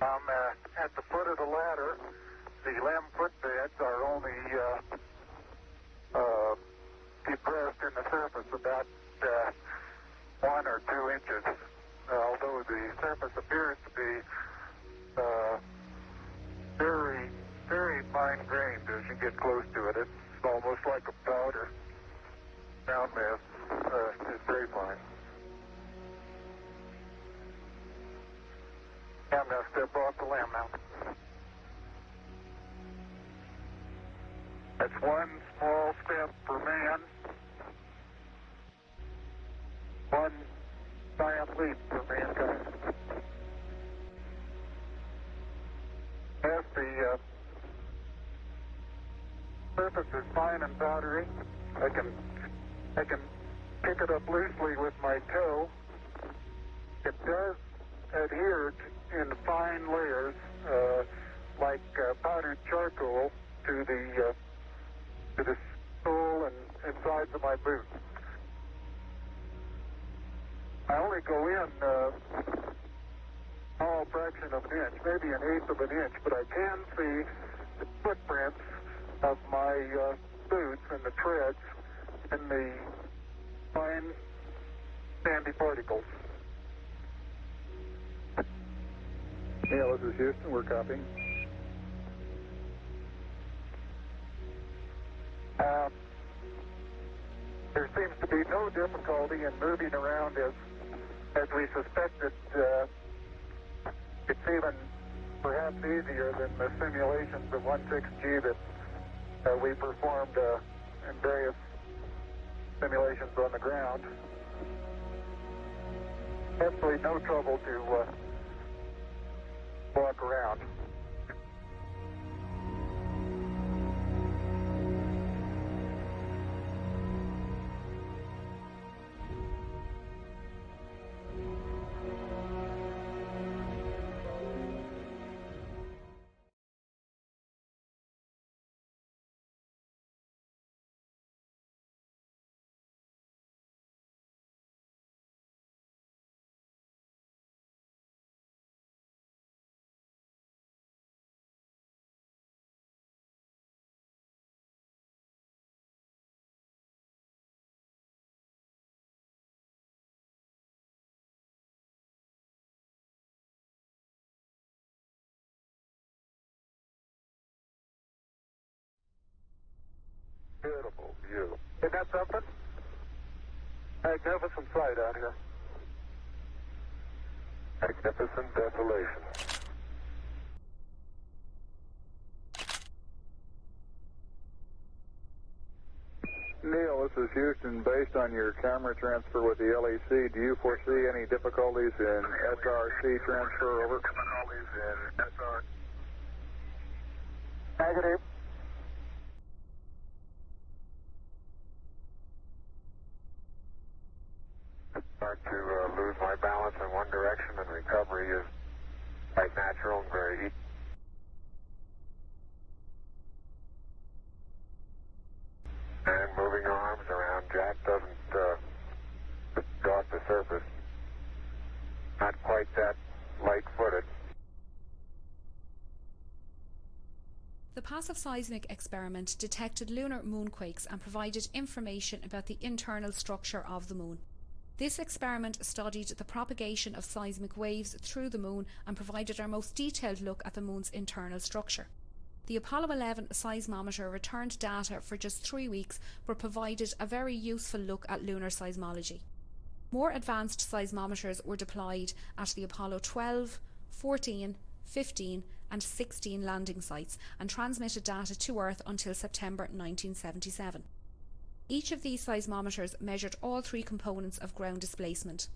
At the foot of the ladder. The limb footbeds are only depressed in the surface about 1 or 2 inches, although the surface appears to be very, very fine-grained as you get close to it. It's almost like a powder. Ground mass is very fine. I'm going to step off the limb now. That's one small step for man, one giant leap for mankind. As the surface is fine and powdery, I can pick it up loosely with my toe. It does adhere in fine layers, like powdered charcoal, to the sole and sides of my boot. I only go in a small fraction of an inch, maybe an eighth of an inch, but I can see the footprints of my boots and the treads and the fine sandy particles. Neil, this is Houston. We're copying. There seems to be no difficulty in moving around as we suspected. It's even perhaps easier than the simulations of 16G that we performed in various simulations on the ground. Absolutely no trouble to walk around. Beautiful view. Isn't that something? Magnificent sight out here. Magnificent desolation. Neil, this is Houston. Based on your camera transfer with the LEC, do you foresee any difficulties in SRC transfer over? Difficulties in SR. Negative. Start to lose my balance in one direction, and recovery is quite natural and very easy. And moving arms around, Jack doesn't go off the surface. Not quite that light-footed. The passive seismic experiment detected lunar moonquakes and provided information about the internal structure of the moon. This experiment studied the propagation of seismic waves through the moon and provided our most detailed look at the moon's internal structure. The Apollo 11 seismometer returned data for just 3 weeks but provided a very useful look at lunar seismology. More advanced seismometers were deployed at the Apollo 12, 14, 15 and 16 landing sites and transmitted data to Earth until September 1977. Each of these seismometers measured all 3 components of ground displacement: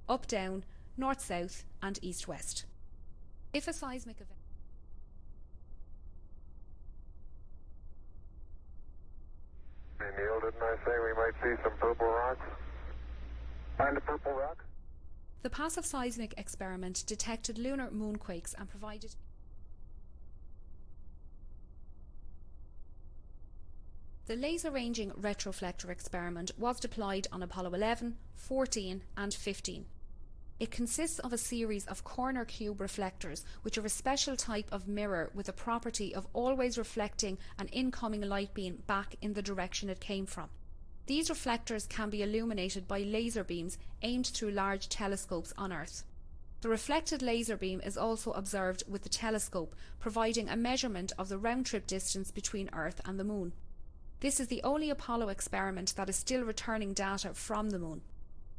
up-down, north-south and east-west. If a seismic event Hey Neil, didn't I say we might see some purple rocks? Find a purple rock? The passive seismic experiment detected lunar moonquakes and provided The laser-ranging retroflector experiment was deployed on Apollo 11, 14 and 15. It consists of a series of corner cube reflectors, which are a special type of mirror with the property of always reflecting an incoming light beam back in the direction it came from. These reflectors can be illuminated by laser beams aimed through large telescopes on Earth. The reflected laser beam is also observed with the telescope, providing a measurement of the round-trip distance between Earth and the Moon. This is the only Apollo experiment that is still returning data from the Moon.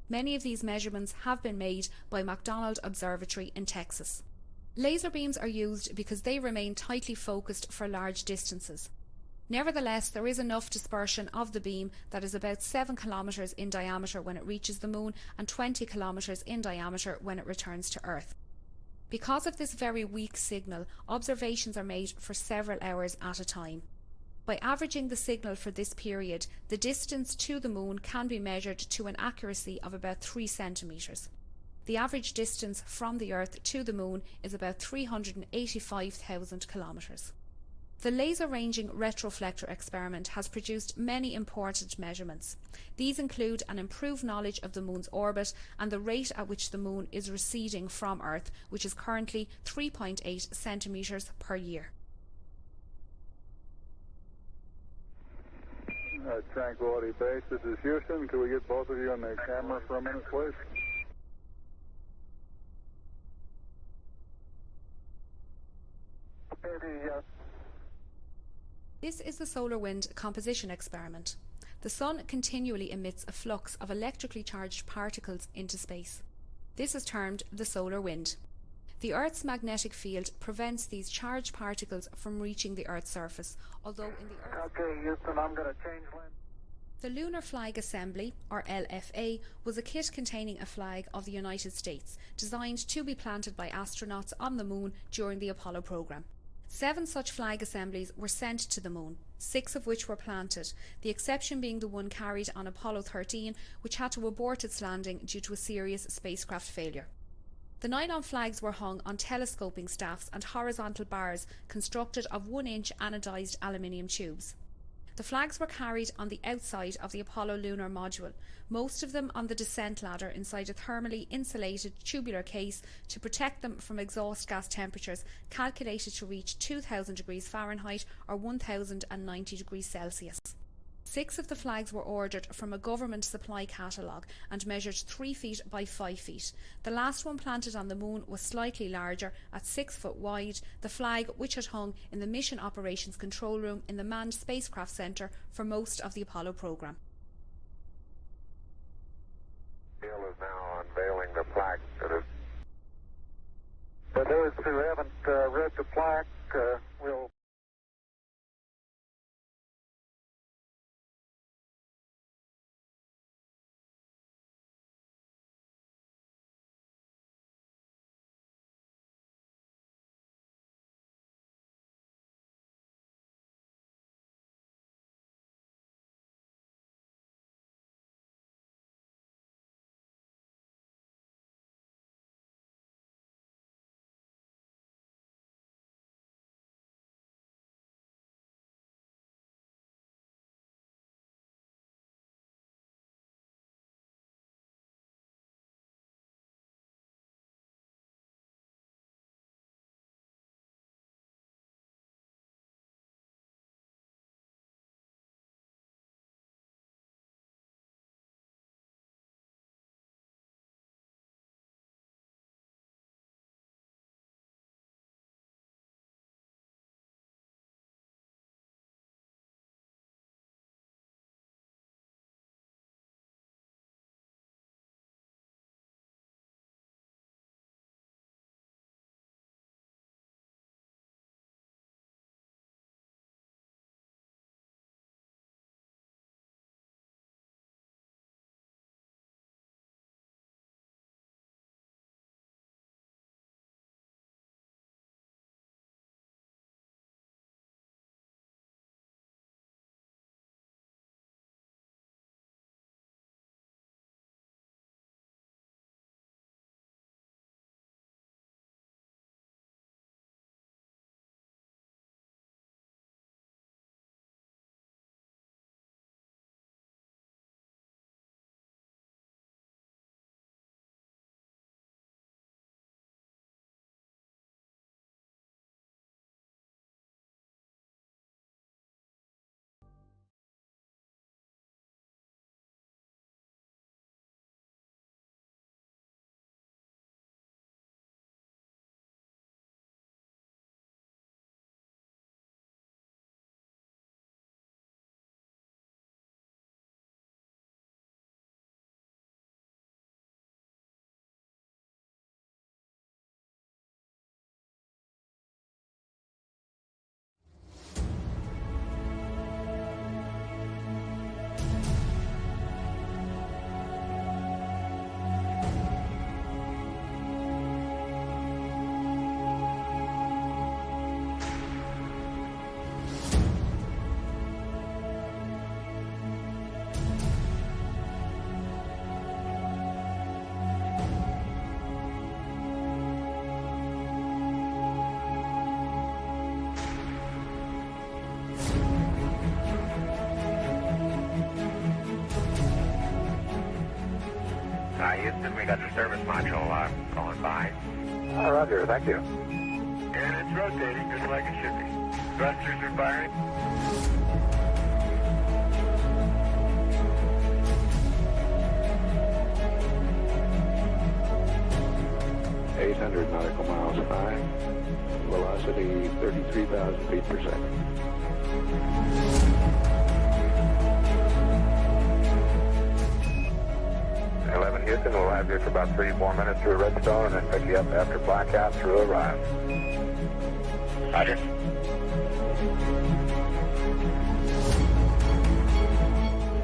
Many of these measurements have been made by McDonald Observatory in Texas. Laser beams are used because they remain tightly focused for large distances. Nevertheless, there is enough dispersion of the beam that is about 7 kilometers in diameter when it reaches the Moon and 20 kilometers in diameter when it returns to Earth. Because of this very weak signal, observations are made for several hours at a time. By averaging the signal for this period, the distance to the Moon can be measured to an accuracy of about 3 centimeters. The average distance from the Earth to the Moon is about 385,000 kilometers. The laser ranging retroflector experiment has produced many important measurements. These include an improved knowledge of the Moon's orbit and the rate at which the Moon is receding from Earth, which is currently 3.8 centimeters per year. Tranquility Base, this is Houston. Could we get both of you on the camera for a minute, please? This is the solar wind composition experiment. The Sun continually emits a flux of electrically charged particles into space. This is termed the solar wind. The Earth's magnetic field prevents these charged particles from reaching the Earth's surface, although in the Earth... Okay, Houston, I'm going to change lane. The Lunar Flag Assembly, or LFA, was a kit containing a flag of the United States, designed to be planted by astronauts on the Moon during the Apollo program. 7 such flag assemblies were sent to the Moon, 6 of which were planted, the exception being the one carried on Apollo 13, which had to abort its landing due to a serious spacecraft failure. The nylon flags were hung on telescoping staffs and horizontal bars constructed of 1-inch anodized aluminium tubes. The flags were carried on the outside of the Apollo lunar module, most of them on the descent ladder inside a thermally insulated tubular case to protect them from exhaust gas temperatures calculated to reach 2000 degrees Fahrenheit or 1090 degrees Celsius. 6 of the flags were ordered from a government supply catalogue and measured 3 feet by 5 feet. The last one planted on the Moon was slightly larger, at 6 foot wide, the flag which had hung in the Mission Operations Control Room in the Manned Spacecraft Centre for most of the Apollo programme. Neil is now unveiling the plaque that is... For those who haven't read the plaque, we'll... Houston, we got the service module going by. Roger, thank you. And it's rotating just like it should be. Thrusters are firing. 800 nautical miles high, velocity 33,000 feet per second. Houston, we'll have you for about 3-4 minutes through Redstone and then pick you up after blackout through Orion. Roger.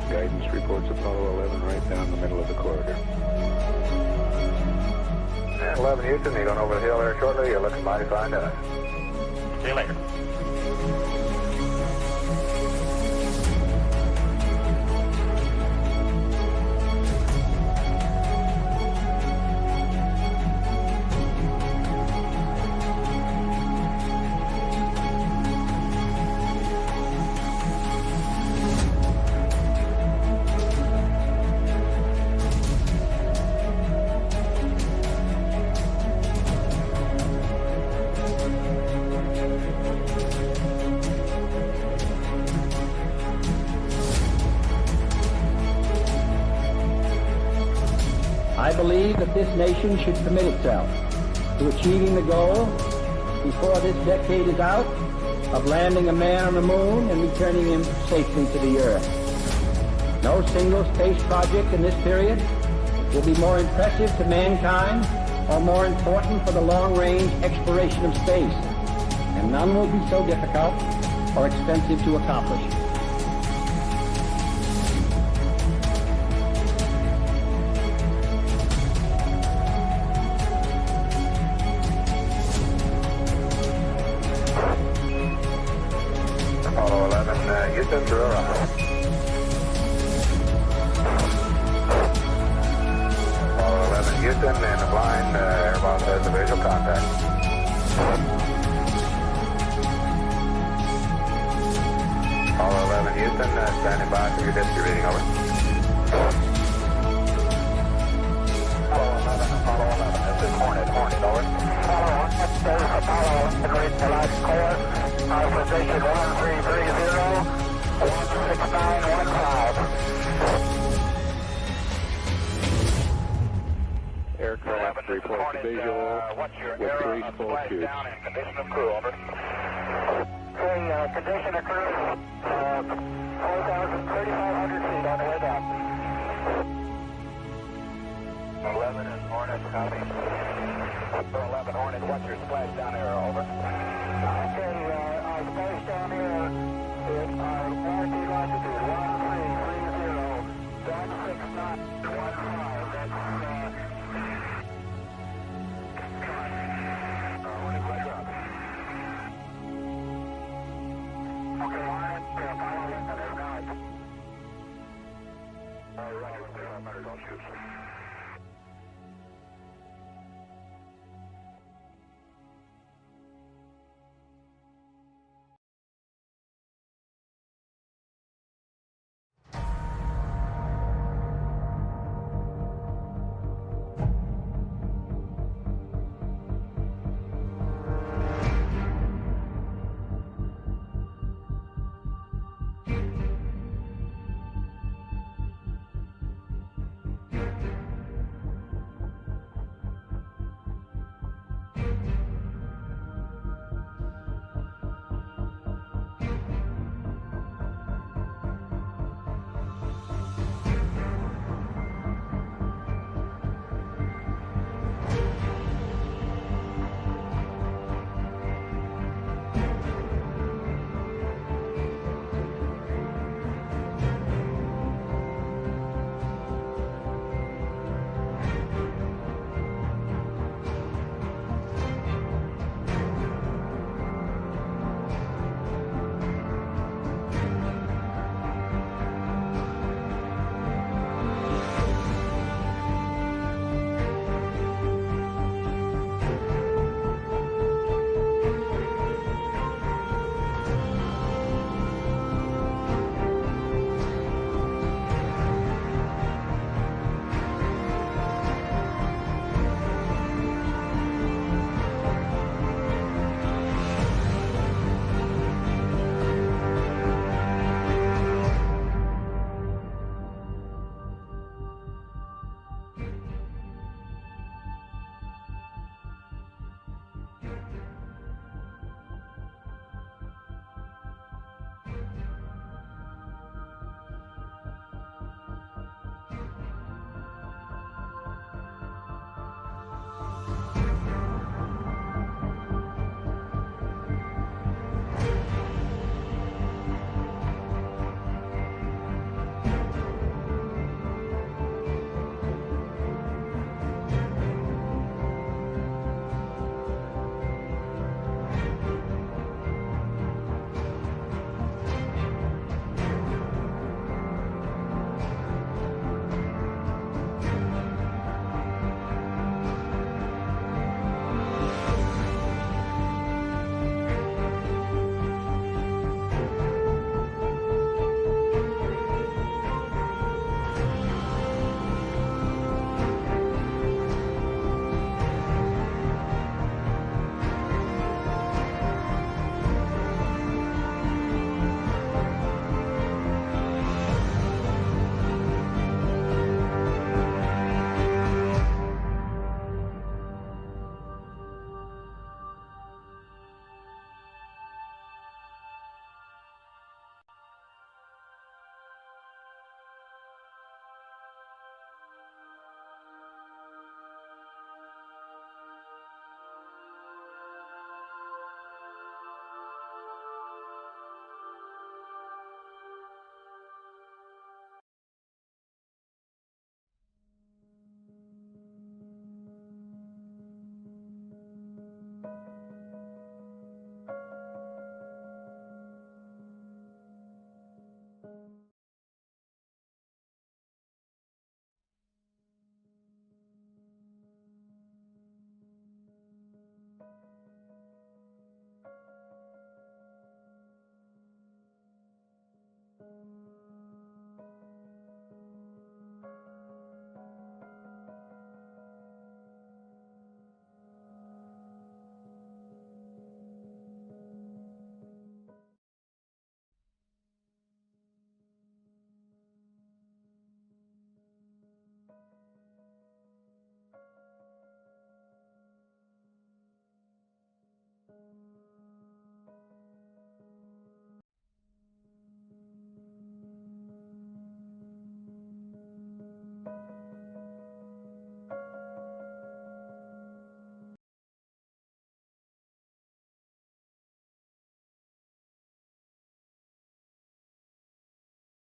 Guidance reports Apollo 11 right down the middle of the corridor. And 11 Houston, you're going over the hill there shortly. You're looking mighty fine to us. See you later. I believe that this nation should commit itself to achieving the goal before this decade is out of landing a man on the moon and returning him safely to the earth. No single space project in this period will be more impressive to mankind or more important for the long-range exploration of space, and none will be so difficult or expensive to accomplish. Apollo 11, Houston, through Orion. Apollo 11, Houston, and the blind airboss has a visual contact. Apollo 11, Houston, standing by for your dispatch reading, over. Apollo 11, this is Hornet, over. Apollo 1, this is Apollo, agreed to last core, our position 1330, 16915. Aircraft reports visual with 3 full tubes. Condition of crew, over. Condition of crew, 4,500 feet on the way down. 11 and Hornet, copy. 11 Hornet, what's your splash down here, over? Okay, our splash down here is our warranty longitude, 1330, 16915. That's